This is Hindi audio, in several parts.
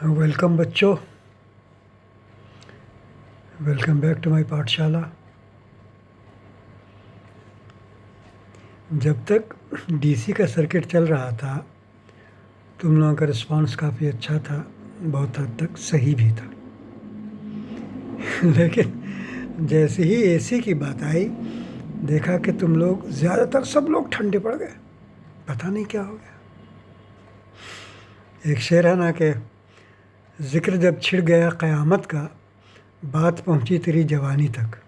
वेलकम बच्चों, वेलकम बैक टू माय पाठशाला। जब तक डीसी का सर्किट चल रहा था तुम लोगों का रिस्पांस काफ़ी अच्छा था, बहुत हद तक सही भी था। लेकिन जैसे ही एसी की बात आई देखा कि तुम लोग ज़्यादातर सब लोग ठंडे पड़ गए। पता नहीं क्या हो गया। एक शेर है ना कि जिक्र जब छिड़ गया क़यामत का, बात पहुंची तेरी जवानी तक।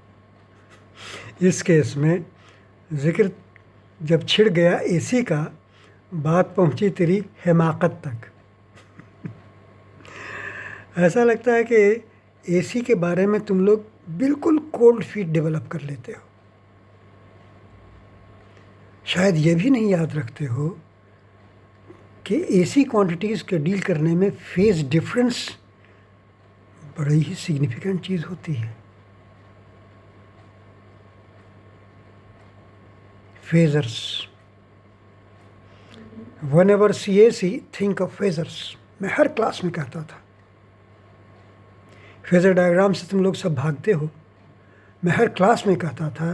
इस केस में जिक्र जब छिड़ गया एसी का, बात पहुंची तेरी हिमाकत तक। ऐसा लगता है कि एसी के बारे में तुम लोग बिल्कुल कोल्ड फीट डेवलप कर लेते हो। शायद ये भी नहीं याद रखते हो कि एसी क्वांटिटीज़ के डील करने में फेज डिफरेंस बड़ी ही सिग्निफिकेंट चीज़ होती है। Phasors, whenever see AC think of phasors, मैं हर क्लास में कहता था। फेजर डायग्राम से तुम लोग सब भागते हो। मैं हर क्लास में कहता था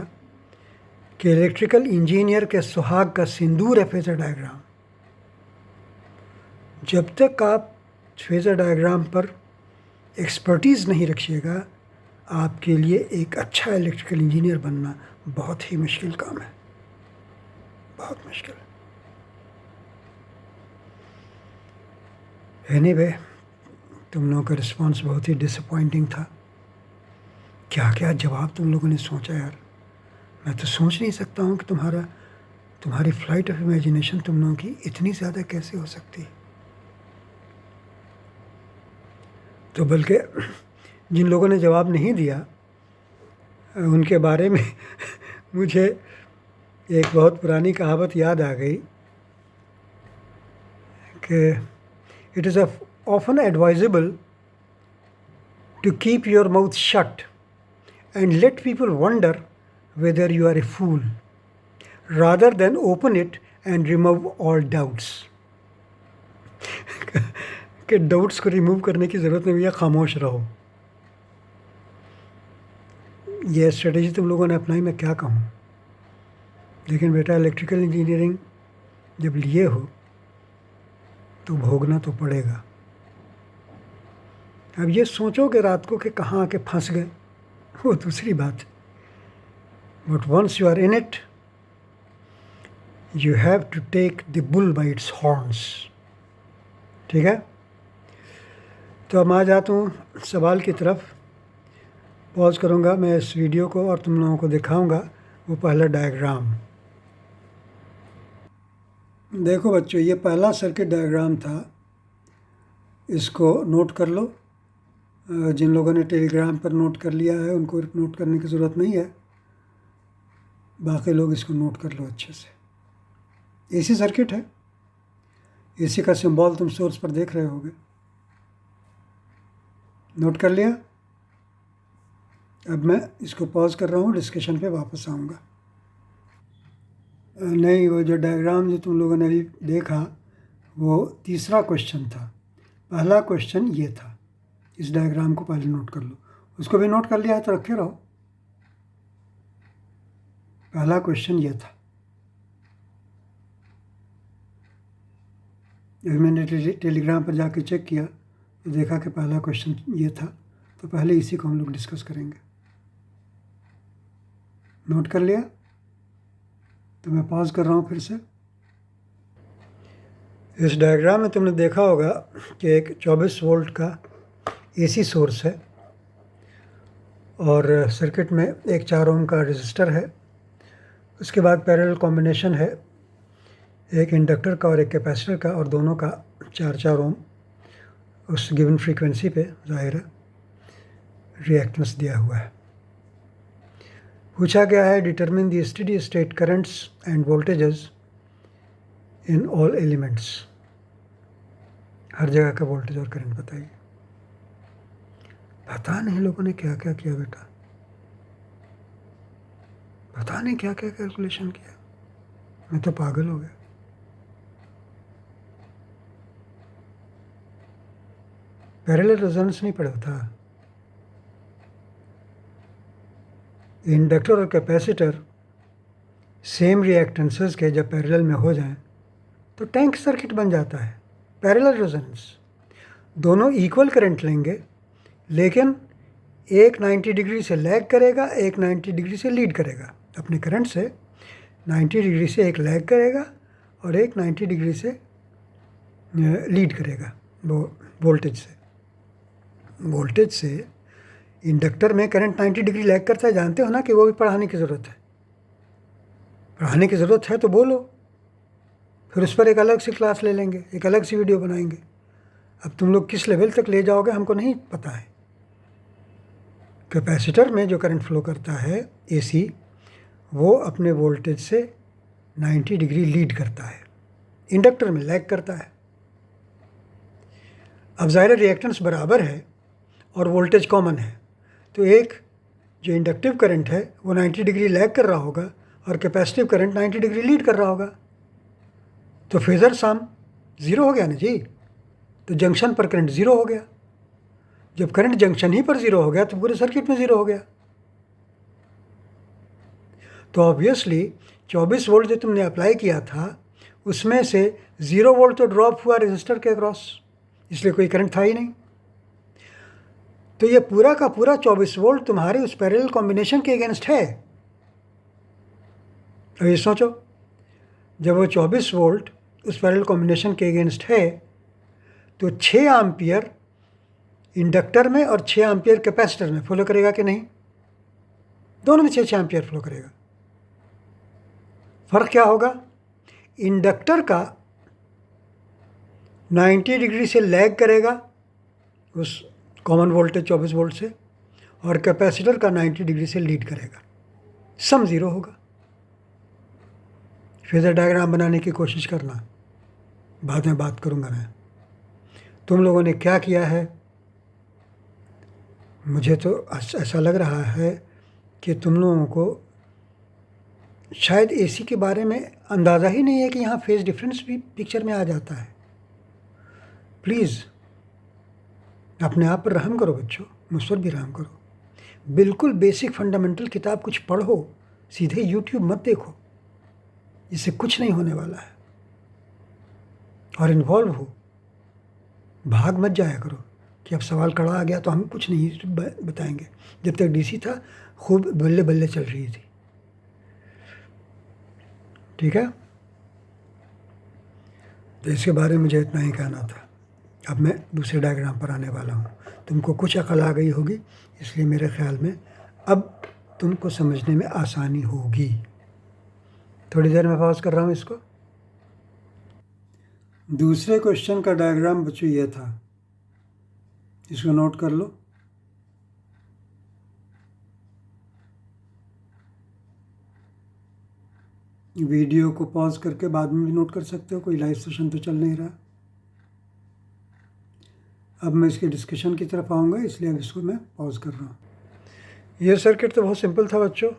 कि इलेक्ट्रिकल इंजीनियर के सुहाग का सिंदूर है फेजर डायग्राम। जब तक आप फेजर डायग्राम पर एक्सपर्टीज़ नहीं रखिएगा, आपके लिए एक अच्छा इलेक्ट्रिकल इंजीनियर बनना बहुत ही मुश्किल काम है, बहुत मुश्किल। एनीवे, तुम लोगों का रिस्पांस बहुत ही डिसअपॉइंटिंग था। क्या क्या जवाब तुम लोगों ने सोचा यार, मैं तो सोच नहीं सकता हूँ कि तुम्हारी फ्लाइट ऑफ इमेजिनेशन तुम लोगों की इतनी ज़्यादा कैसे हो सकती। तो बल्कि जिन लोगों ने जवाब नहीं दिया उनके बारे में मुझे एक बहुत पुरानी कहावत याद आ गई कि it is often advisable to keep your mouth shut and let people wonder whether you are a fool rather than open it and remove all doubts। कि डाउट्स को रिमूव करने की ज़रूरत नहीं भैया, खामोश रहो। ये स्ट्रेटेजी तुम लोगों ने अपनाई, मैं क्या कहूँ। लेकिन बेटा, इलेक्ट्रिकल इंजीनियरिंग जब लिए हो तो भोगना तो पड़ेगा। अब ये सोचोगे रात को कि कहाँ आके फंस गए, वो दूसरी बात। But once you are in it, you have to take the bull by its horns. ठीक है, तो अब आ जाता हूँ सवाल की तरफ। पॉज करूँगा मैं इस वीडियो को और तुम लोगों को दिखाऊंगा वो पहला डायग्राम। देखो बच्चों, ये पहला सर्किट डायग्राम था, इसको नोट कर लो। जिन लोगों ने टेलीग्राम पर नोट कर लिया है उनको नोट करने की ज़रूरत नहीं है, बाकी लोग इसको नोट कर लो अच्छे से। एसी सर्किट है, एसी का सिंबल तुम सोर्स पर देख रहे होगे। नोट कर लिया? अब मैं इसको पॉज कर रहा हूँ, डिस्कशन पे वापस आऊँगा। नहीं, वो जो डायग्राम जो तुम लोगों ने अभी देखा वो तीसरा क्वेश्चन था। पहला क्वेश्चन ये था, इस डायग्राम को पहले नोट कर लो। उसको भी नोट कर लिया है तो रखे रहो। पहला क्वेश्चन ये था। जब मैंने टेलीग्राम पर जाके चेक किया तो देखा कि पहला क्वेश्चन ये था, तो पहले इसी को हम लोग डिस्कस करेंगे। नोट कर लिया? तो मैं पॉज कर रहा हूँ फिर से। इस डायग्राम में तुमने देखा होगा कि एक 24 वोल्ट का एसी सोर्स है और सर्किट में एक 4 ओम का रेजिस्टर है। उसके बाद पैरेलल कॉम्बिनेशन है, एक इंडक्टर का और एक कैपेसिटर का, और दोनों का 4-4 ओम उस गिवन फ्रीक्वेंसी पे ज़ाहिर है रिएक्टेंस दिया हुआ है। पूछा गया है determine the steady state currents and voltages in all elements. हर जगह का वोल्टेज और करंट बताइए। पता नहीं लोगों ने क्या क्या किया बेटा, पता नहीं क्या क्या कैलकुलेशन किया, मैं तो पागल हो गया। पैरेलल रेजोनेंस नहीं पढ़ा था। इंडक्टर और कैपेसिटर सेम रिएक्टेंसेस के जब पैरेलल में हो जाएं तो टैंक सर्किट बन जाता है। पैरेलल रेजोनेंस, दोनों इक्वल करंट लेंगे, लेकिन एक 90 डिग्री से लैग करेगा, एक 90 डिग्री से लीड करेगा। अपने करंट से 90 डिग्री से एक लैग करेगा और एक 90 डिग्री से लीड करेगा। वो वोल्टेज से इंडक्टर में करंट 90 डिग्री लैग करता है, जानते हो ना कि वो भी पढ़ाने की ज़रूरत है। पढ़ाने की ज़रूरत है तो बोलो, फिर उस पर एक अलग सी क्लास ले लेंगे, एक अलग सी वीडियो बनाएंगे। अब तुम लोग किस लेवल तक ले जाओगे हमको नहीं पता है। कैपेसिटर में जो करंट फ्लो करता है एसी, वो अपने वोल्टेज से 90 डिग्री लीड करता है, इंडक्टर में लैग करता है। अब ज़ाहिर रिएक्टेंस बराबर है और वोल्टेज कॉमन है, तो एक जो इंडक्टिव करंट है वो 90 डिग्री लैग कर रहा होगा और कैपेसिटिव करंट 90 डिग्री लीड कर रहा होगा। तो फेज़र सम ज़ीरो हो गया ना जी। तो जंक्शन पर करंट ज़ीरो हो गया। जब करंट जंक्शन ही पर ज़ीरो हो गया तो पूरे सर्किट में ज़ीरो हो गया। तो ऑब्वियसली 24 वोल्ट जो तुमने अप्लाई किया था उसमें से 0 वोल्ट तो ड्रॉप हुआ रेजिस्टर के अक्रॉस, इसलिए कोई करंट था ही नहीं। तो ये पूरा का पूरा 24 वोल्ट तुम्हारे उस पैरेलल कॉम्बिनेशन के अगेंस्ट है। अब ये सोचो, जब वो 24 वोल्ट उस पैरेलल कॉम्बिनेशन के अगेंस्ट है तो 6 एम्पियर इंडक्टर में और 6 एम्पियर कैपेसिटर में फ्लो करेगा कि नहीं? दोनों में 6 एम्पियर फ्लो करेगा। फ़र्क क्या होगा? इंडक्टर का 90 डिग्री से लैग करेगा उस कॉमन वोल्टेज 24 वोल्ट से, और कैपेसिटर का 90 डिग्री से लीड करेगा। सम ज़ीरो होगा। फेज़र डायग्राम बनाने की कोशिश करना, बाद में बात करूँगा मैं। तुम लोगों ने क्या किया है, मुझे तो ऐसा लग रहा है कि तुम लोगों को शायद एसी के बारे में अंदाज़ा ही नहीं है कि यहाँ फेज़ डिफरेंस भी पिक्चर में आ जाता है। प्लीज़ अपने आप पर रहम करो बच्चों, मुझ पर भी रहम करो। बिल्कुल बेसिक फंडामेंटल किताब कुछ पढ़ो, सीधे यूट्यूब मत देखो, इससे कुछ नहीं होने वाला है। और इन्वॉल्व हो, भाग मत जाया करो कि अब सवाल कड़ा आ गया तो हम कुछ नहीं बताएंगे। जब तक डीसी था खूब बल्ले बल्ले चल रही थी, ठीक है। तो इसके बारे में मुझे इतना ही कहना था। अब मैं दूसरे डायग्राम पर आने वाला हूँ। तुमको कुछ अकल आ गई होगी, इसलिए मेरे ख्याल में अब तुमको समझने में आसानी होगी। थोड़ी देर में पॉज कर रहा हूँ इसको। दूसरे क्वेश्चन का डायग्राम बच्चों ये था, इसको नोट कर लो। वीडियो को पॉज करके बाद में भी नोट कर सकते हो, कोई लाइव सेशन तो चल नहीं रहा। अब मैं इसके डिस्कशन की तरफ आऊँगा, इसलिए अब इसको मैं पॉज कर रहा हूँ। ये सर्किट तो बहुत सिंपल था बच्चों।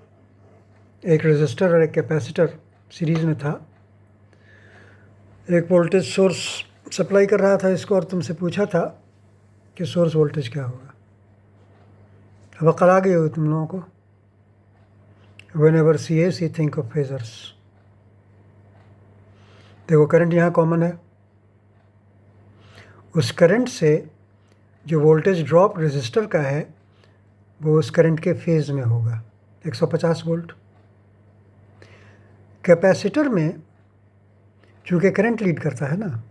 एक रेजिस्टर और एक कैपेसिटर सीरीज़ में था। एक वोल्टेज सोर्स सप्लाई कर रहा था इसको, और तुमसे पूछा था कि सोर्स वोल्टेज क्या होगा। अब अकल आ गई हो तुम लोगों को। Whenever see AC, think of phasors। देखो करंट यहाँ कॉमन है, उस करंट से जो वोल्टेज ड्रॉप रेजिस्टर का है वो उस करंट के फेज़ में होगा, 150 वोल्ट। कैपेसिटर में चूँकि करंट लीड करता है ना,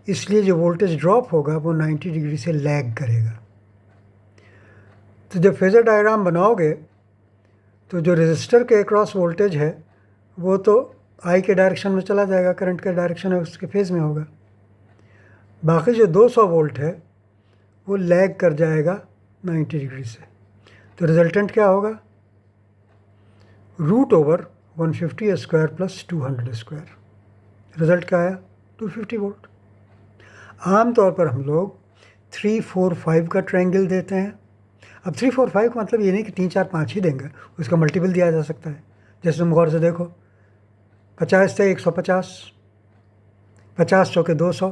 इसलिए जो वोल्टेज ड्रॉप होगा वो 90 डिग्री से लैग करेगा। तो जब फेज़र डायग्राम बनाओगे तो जो रेजिस्टर के अक्रॉस वोल्टेज है वो तो आई के डायरेक्शन में चला जाएगा, करंट का डायरेक्शन है उसके फेज़ में होगा। बाकी जो 200 वोल्ट है वो लैग कर जाएगा 90 डिग्री से। तो रिजल्टेंट क्या होगा? √150 स्क्वायर प्लस 200 स्क्वायर। रिज़ल्ट क्या आया? 250 वोल्ट। आम तौर पर हम लोग 3, 4, 5 का ट्रायंगल देते हैं। अब 3, 4, 5 का मतलब ये नहीं कि 3, 4, 5 ही देंगे, उसका मल्टीपल दिया जा सकता है। जैसे तुम गौर से देखो, 50 से 150, 50 चौके 200,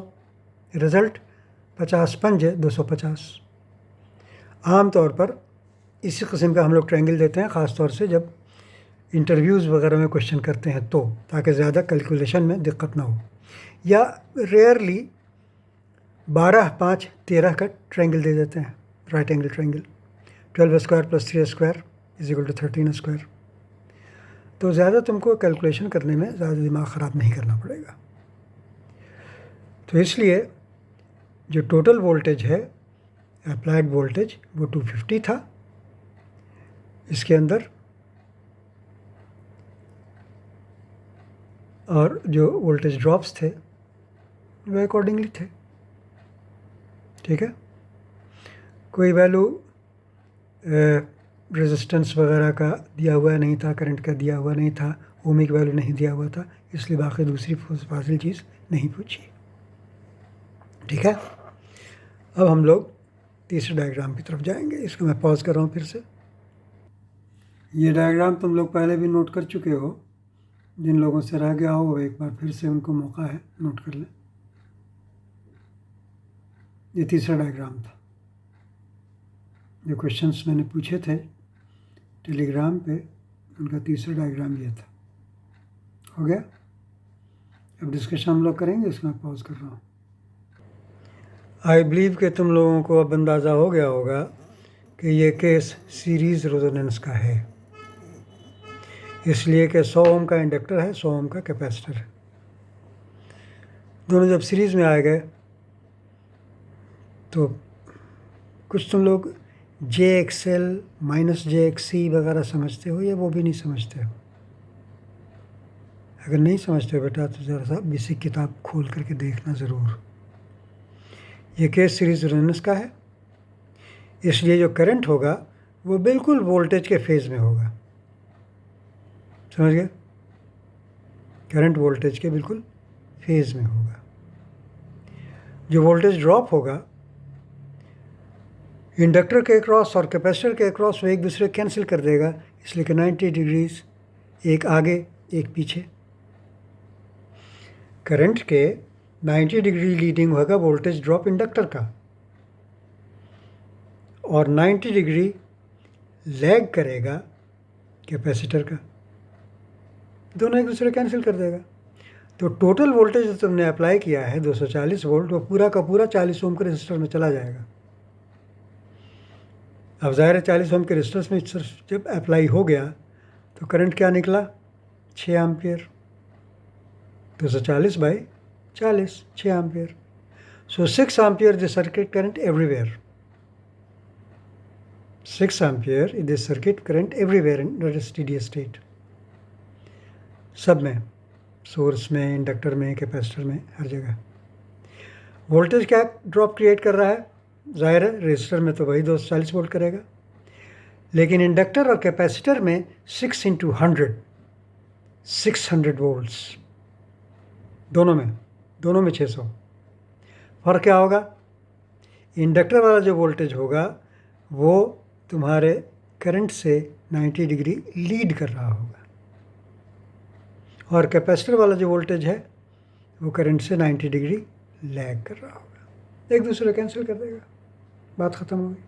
रिज़ल्ट 50 पंज है 250। आम तौर पर इसी किस्म का हम लोग ट्रायंगल देते हैं, ख़ास तौर से जब इंटरव्यूज़ वगैरह में क्वेश्चन करते हैं तो, ताकि ज़्यादा कैलकुलेशन में दिक्कत ना हो। या रेयरली 12, 5, 13 का ट्रायंगल दे देते हैं, right angle triangle. 12 square plus 3 square is equal to 13 square. तो ज़्यादा तुमको कैलकुलेशन करने में ज़्यादा दिमाग ख़राब नहीं करना पड़ेगा। तो इसलिए जो टोटल वोल्टेज है, अप्लाइड वोल्टेज, वो 250 था। इसके अंदर और जो वोल्टेज ड्रॉप्स थे वो अकॉर्डिंगली थे। ठीक है, कोई वैल्यू रेजिस्टेंस वगैरह का दिया हुआ नहीं था, करंट का दिया हुआ नहीं था, ओमिक वैल्यू नहीं दिया हुआ था, इसलिए बाकी दूसरी फाजिल चीज़ नहीं पूछी। ठीक है, अब हम लोग तीसरे डायग्राम की तरफ जाएंगे। इसको मैं पॉज कर रहा हूँ फिर से। ये डायग्राम तुम लोग पहले भी नोट कर चुके हो, जिन लोगों से रह गया हो एक बार फिर से उनको मौका है, नोट कर लें। ये तीसरा डायग्राम था। जो क्वेश्चंस मैंने पूछे थे टेलीग्राम पे, उनका तीसरा डायग्राम ये था। हो गया? अब डिस्कशन हम लोग करेंगे, इसको मैं पॉज कर रहा हूँ। आई बिलीव कि तुम लोगों को अब अंदाज़ा हो गया होगा कि ये केस सीरीज़ रेजोनेंस का है, इसलिए कि 100 ओम का इंडक्टर है, 100 ओम का कैपेसिटर है। दोनों जब सीरीज़ में आ गए तो कुछ तुम लोग JXL माइनस JXC वगैरह समझते हो, या वो भी नहीं समझते हो। अगर नहीं समझते हो बेटा तो ज़रा सा बेसिक किताब खोल करके देखना ज़रूर। ये केस सीरीज रेजोनेंस का है, इसलिए जो करंट होगा वो बिल्कुल वोल्टेज के फेज़ में होगा। समझ गए? करंट वोल्टेज के बिल्कुल फेज़ में होगा। जो वोल्टेज ड्रॉप होगा इंडक्टर के अक्रॉस और कैपेसिटर के अक्रॉस, वो एक दूसरे कैंसिल कर देगा, इसलिए कि 90 डिग्रीज, एक आगे एक पीछे। करंट के 90 डिग्री लीडिंग होगा वोल्टेज ड्रॉप इंडक्टर का, और 90 डिग्री लैग करेगा कैपेसिटर का। दोनों एक दूसरे कैंसिल कर देगा। तो टोटल वोल्टेज जो तुमने अप्लाई किया है 240 वोल्ट, वो पूरा का पूरा 40 ओम के रेजिस्टर में चला जाएगा। अब ज़ाहिर है 40 ओम के रेजिस्टेंस में जब अप्लाई हो गया तो करंट क्या निकला? 6 ampere. 240 by 40, 6 ampere. So 6 ampere the circuit current everywhere. 6 ampere is the circuit current everywhere in steady state. सब में, सोर्स में, इंडक्टर में, कैपेसिटर में, हर जगह। वोल्टेज क्या ड्रॉप क्रिएट कर रहा है? ज़ाहिर है रेजिस्टर में तो वही 240 वोल्ट करेगा, लेकिन इंडक्टर और कैपेसिटर में 6 × 100, 600 वोल्ट्स। दोनों में 600। फ़र्क क्या होगा? इंडक्टर वाला जो वोल्टेज होगा वो तुम्हारे करंट से 90 डिग्री लीड कर रहा होगा, और कैपेसिटर वाला जो वोल्टेज है वो करंट से 90 डिग्री लैग कर रहा होगा। एक दूसरे कैंसिल कर देगा, बात ख़त्म हो गई।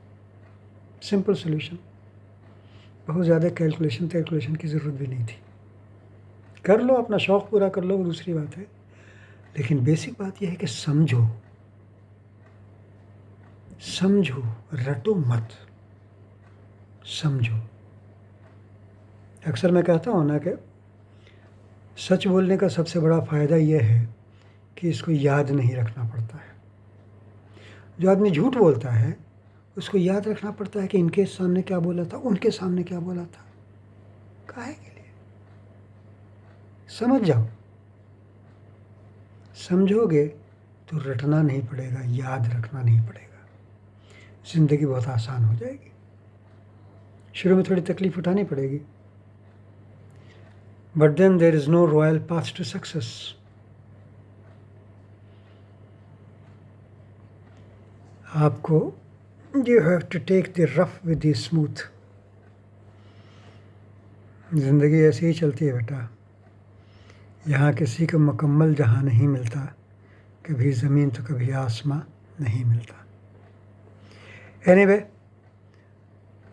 Simple solution. बहुत ज़्यादा कैलकुलेशन की ज़रूरत भी नहीं थी। कर लो, अपना शौक़ पूरा कर लो, वो दूसरी बात है, लेकिन बेसिक बात यह है कि समझो, रटो मत, समझो। अक्सर मैं कहता हूँ ना कि सच बोलने का सबसे बड़ा फ़ायदा यह है कि इसको याद नहीं रखना पड़ता है। जो आदमी झूठ बोलता है उसको याद रखना पड़ता है कि इनके सामने क्या बोला था, उनके सामने क्या बोला था। काहे के लिए? समझ जाओ। समझोगे तो रटना नहीं पड़ेगा, याद रखना नहीं पड़ेगा। ज़िंदगी बहुत आसान हो जाएगी। शुरू में थोड़ी तकलीफ़ उठानी पड़ेगी, but then there is no royal path to success. आपको you have to take the rough with the smooth. ज़िंदगी ऐसे ही चलती है बेटा। यहाँ किसी को मुकम्मल जहाँ नहीं मिलता, कभी ज़मीन तो कभी आसमां नहीं मिलता। एनीवे,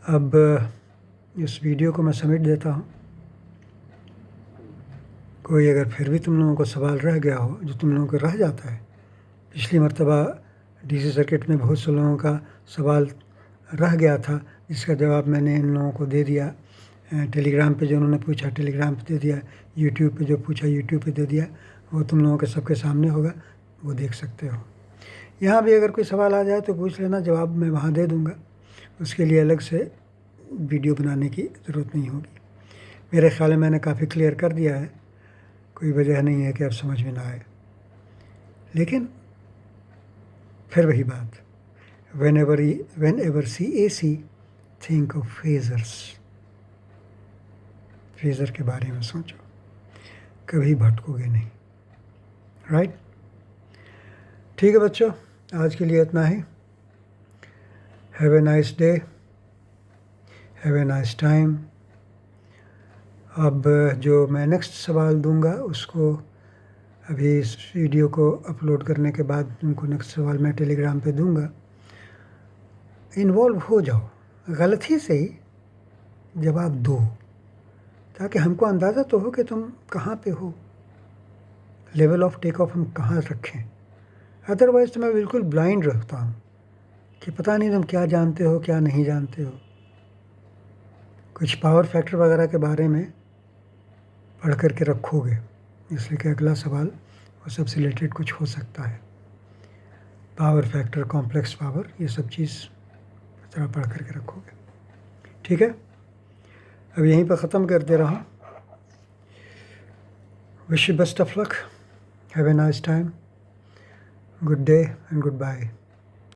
अब इस वीडियो को मैं समेट देता हूँ। कोई अगर फिर भी तुम लोगों को सवाल रह गया हो, जो तुम लोगों को रह जाता है, पिछली मर्तबा डीसी सर्किट में बहुत से लोगों का सवाल रह गया था, जिसका जवाब मैंने इन लोगों को दे दिया। टेलीग्राम पे जो उन्होंने पूछा टेलीग्राम पे दे दिया, यूट्यूब पे जो पूछा यूट्यूब पे दे दिया, वो तुम लोगों के सबके सामने होगा, वो देख सकते हो। यहाँ भी अगर कोई सवाल आ जाए तो पूछ लेना, जवाब मैं वहाँ दे दूँगा। उसके लिए अलग से वीडियो बनाने की ज़रूरत नहीं होगी। मेरे ख्याल में मैंने काफ़ी क्लियर कर दिया है, कोई वजह नहीं है कि अब समझ में ना आए। लेकिन फिर वही बात, whenever see AC, think of phasers। Phasor के बारे में सोचो, कभी भटकोगे नहीं, राइट? ठीक है बच्चों, आज के लिए इतना ही। Have a nice day, have a nice time. अब जो मैं नेक्स्ट सवाल दूंगा उसको अभी इस वीडियो को अपलोड करने के बाद उनको नेक्स्ट सवाल मैं टेलीग्राम पे दूंगा। इन्वॉल्व हो जाओ, गलती से ही जवाब दो, ताकि हमको अंदाज़ा तो हो कि तुम कहाँ पे हो, लेवल ऑफ टेक ऑफ हम कहाँ रखें। अदरवाइज़ तो मैं बिल्कुल ब्लाइंड रखता हूँ कि पता नहीं तुम क्या जानते हो क्या नहीं जानते हो। कुछ पावर फैक्टर वगैरह के बारे में पढ़ कर के रखोगे, इसलिए कि अगला सवाल वो सबसे रिलेटेड कुछ हो सकता है। पावर फैक्टर, कॉम्प्लेक्स पावर, ये सब चीज़ थोड़ा पढ़ कर के रखोगे। ठीक है, अब यहीं पर ख़त्म कर दे रहा हूँ। Wish you best of luck, have a nice time, good day and good bye.